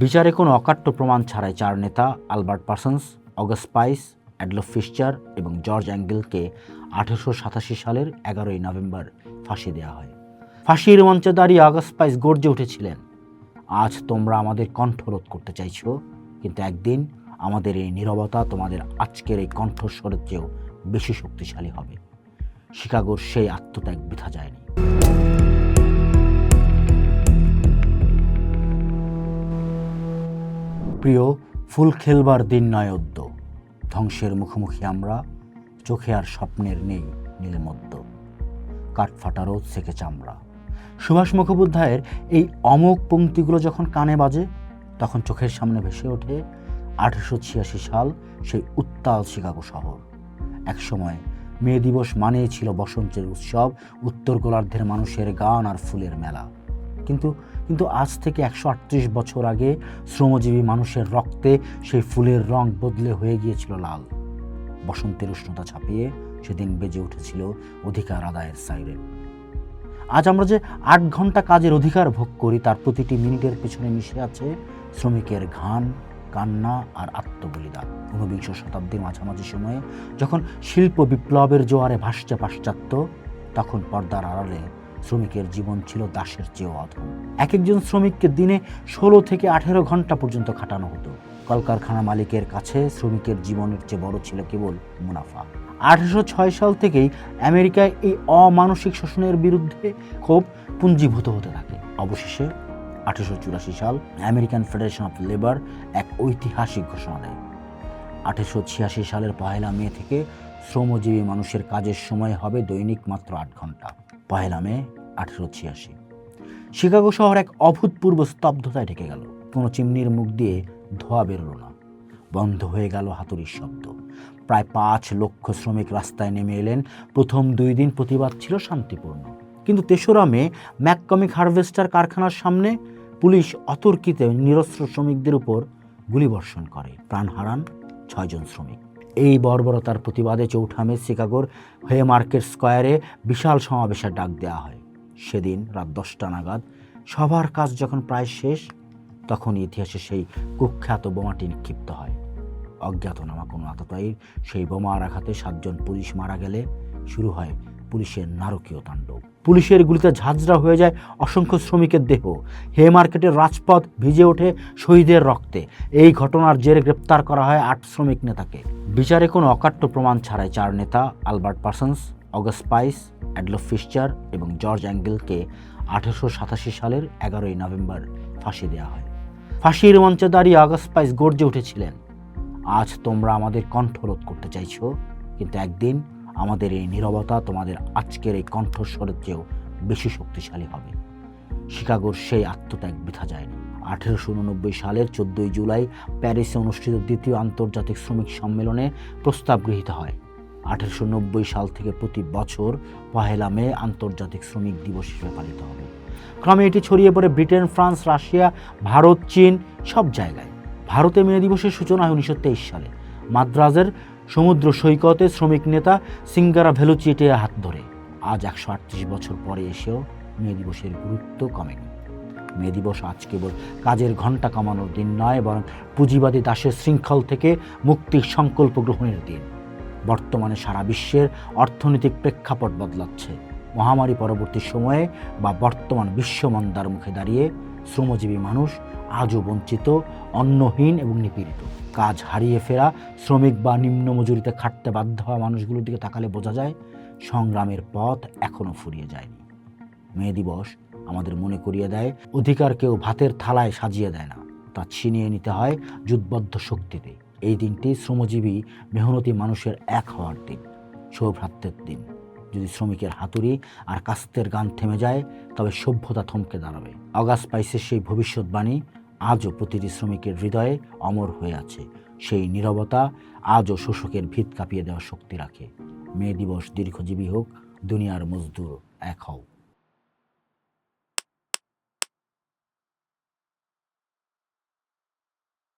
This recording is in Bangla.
বিচারে কোনো অকাট্য প্রমাণ ছাড়াই চার নেতা আলবার্ট পার্সন্স, অগাস্ট পাইস, অ্যাডলফ ফিশচার এবং জর্জ অ্যাঙ্গেলকে 1887 সালের 11ই নভেম্বর ফাঁসি দেওয়া হয়। ফাঁসির মঞ্চে দাঁড়িয়ে অগাস্ট পাইস গর্জে উঠেছিলেন, আজ তোমরা আমাদের কণ্ঠরোধ করতে চাইছো, কিন্তু একদিন আমাদের এই নীরবতা তোমাদের আজকের এই কণ্ঠস্বরের চেয়েও বেশি শক্তিশালী হবে। শিকাগোর সেই আত্মত্যাগ বৃথা যায়নি। প্রিয়, ফুল খেলবার দিন নয় অদ্য, ধ্বংসের মুখোমুখি আমরা, চোখে আর স্বপ্নের নেই নীলমদ্য, কাঠফাটা রোদ সেকে চামড়া। সুভাষ মুখোপাধ্যায়ের এই অমোঘ পংক্তিগুলো যখন কানে বাজে, তখন চোখের সামনে ভেসে ওঠে 1886 সাল, সেই উত্তাল শিকাগো শহর। একসময় মে দিবস মানেই ছিল বসন্তের উৎসব, উত্তর গোলার্ধের মানুষের গান আর ফুলের মেলা। কিন্তু আজ থেকে 138 বছর আগে শ্রমজীবী মানুষের রক্তে সেই ফুলের রং বদলে হয়ে গিয়েছিল লাল। বসন্তের উষ্ণতা ছাপিয়ে সেদিন বেজে উঠেছিল অধিকার আদায়ের সাইরেন। আজ আমরা যে 8 ঘন্টা কাজের অধিকার ভোগ করি, তার প্রতিটি মিনিটের পেছনে মিশে আছে শ্রমিকের ঘাম, কান্না আর আত্মবলিদান। 19 শতাব্দীর মাঝামাঝি সময়ে যখন শিল্প বিপ্লবের জোয়ারে ভাসছে পাশ্চাত্য, তখন পর্দার আড়ালে শ্রমিকের জীবন ছিল দাসের চেয়েও অধম। এক একজন শ্রমিককে দিনে 16 থেকে 18 ঘন্টা পর্যন্ত খাটানো হতো। কলকারখানা মালিকের কাছে শ্রমিকের জীবনের চেয়ে বড় ছিল কেবল মুনাফা। 1806 সাল থেকেই আমেরিকায় এই অমানসিক শোষণের বিরুদ্ধে ক্ষোভ পুঞ্জীভূত হতে থাকে। অবশেষে 1884 সাল আমেরিকান ফেডারেশন অফ লেবার এক ঐতিহাসিক ঘোষণা দেয়। 1886 সালের 1 মে থেকে শ্রমজীবী মানুষের কাজের সময় হবে দৈনিক মাত্র 8 ঘন্টা। 1 মে 1886 শিকাগো শহর এক অভূতপূর্ব স্তব্ধতায় ঢেকে গেল। কোনো চিমনির মুখ দিয়ে ধোঁয়া বেরোলো না, বন্ধ হয়ে গেল হাতুড়ির শব্দ। প্রায় 5 লক্ষ শ্রমিক রাস্তায় নেমে এলেন। প্রথম 2 দিন প্রতিবাদ ছিল শান্তিপূর্ণ, কিন্তু 3রা মে ম্যাককমিক হারভেস্টার কারখানার সামনে পুলিশ অতর্কিতে নিরস্ত্র শ্রমিকদের উপর গুলিবর্ষণ করে। প্রাণ হারান 6 জন শ্রমিক। এই বর্বরতার প্রতিবাদে 4 মে শিকাগোর হেমার্কেট স্কয়ারে বিশাল সমাবেশের ডাক দেওয়া হয়। সেদিন রাত 10টা নাগাদ সবার কাজ যখন প্রায় শেষ, তখন ইতিহাসে সেই কুখ্যাত বোমাটি নিক্ষিপ্ত হয়। অজ্ঞাতনামা কোনো আততায়ীর সেই বোমার আঘাতে 7 জন পুলিশ মারা গেলে শুরু হয় পুলিশের নারকীয় তাণ্ডব। পুলিশের গুলিতে ঝাঁঝরা হয়ে যায় অসংখ্য শ্রমিকের দেহ। হেমার্কেটের রাজপথ ভিজে ওঠে শহীদের রক্তে। এই ঘটনার জেরে গ্রেপ্তার করা হয় 8 শ্রমিক নেতাকে। বিচারে কোনো অকাট্য প্রমাণ ছাড়াই 4 নেতা আলবার্ট পার্সন্স, অগাস্ট পাইস, অ্যাডলফ ফিশচার এবং জর্জ অ্যাঙ্গেলকে 1887 সালের 11ই নভেম্বর ফাঁসি দেওয়া হয়। ফাঁসির মঞ্চে দাঁড়িয়ে অগাস্ট পাইস গর্জে উঠেছিলেন, আজ তোমরা আমাদের কণ্ঠরোধ করতে চাইছো, কিন্তু একদিন আমাদের এই নীরবতা তোমাদের আজকের এই কণ্ঠস্বরের চেয়েও বেশি শক্তিশালী হবে। শিকাগোর সেই আত্মত্যাগ বৃথা যায়নি। 1889 সালের 14 জুলাই প্যারিসে অনুষ্ঠিত দ্বিতীয় আন্তর্জাতিক শ্রমিক সম্মেলনে প্রস্তাব গৃহীত হয়। 1890 সাল থেকে প্রতি বছর 1 মে আন্তর্জাতিক শ্রমিক দিবস হিসেবে পালিত হবে। ক্রমে এটি ছড়িয়ে পড়ে ব্রিটেন, ফ্রান্স, রাশিয়া, ভারত, চীন সব জায়গায়। ভারতে মে দিবসের সূচনা হয় 1923 সালে মাদ্রাজের সমুদ্র সৈকতে শ্রমিক নেতা সিঙ্গারা ভেলুচিটের হাত ধরে। আজ 138 বছর পরে এসেও মে দিবসের গুরুত্ব কমেনি। মে দিবস আজ কেবল কাজের ঘণ্টা কমানোর দিন নয়, বরং পুঁজিবাদী দাসের শৃঙ্খল থেকে মুক্তির সংকল্প গ্রহণের দিন। বর্তমানে সারা বিশ্বের অর্থনৈতিক প্রেক্ষাপট বদলাচ্ছে। মহামারী পরবর্তী সময়ে বা বর্তমান বিশ্বমন্দার মুখে দাঁড়িয়ে শ্রমজীবী মানুষ আজও বঞ্চিত, অন্নহীন এবং নিপীড়িত। কাজ হারিয়ে ফেরা শ্রমিক বা নিম্ন মজুরিতে খাটতে বাধ্য হওয়া মানুষগুলোর দিকে তাকালে বোঝা যায় সংগ্রামের পথ এখনো ফুরিয়ে যায়নি। মে দিবস আমাদের মনে করিয়ে দেয়, অধিকার কেউ ভাতের থালায় সাজিয়ে দেয় না, তা ছিনিয়ে নিতে হয় যুদ্ধবদ্ধ শক্তিতে। এই দিনটি শ্রমজীবী মেহনতি মানুষের এক হওয়ার দিন, সৌভ্রাতৃত্বের দিন। যদি শ্রমিকের হাতুড়ি আর কাস্তের গান থেমে যায়, তবে সভ্যতা থমকে দাঁড়াবে। অগাস্ট পাইসের সেই ভবিষ্যৎবাণী আজও প্রতিটি শ্রমিকের হৃদয়ে অমর হয়ে আছে। সেই নীরবতা আজও শোষকের ভিত কাঁপিয়ে দেওয়ার শক্তি রাখে। মে দিবস দীর্ঘজীবী হোক, দুনিয়ার মজদুর এক হও।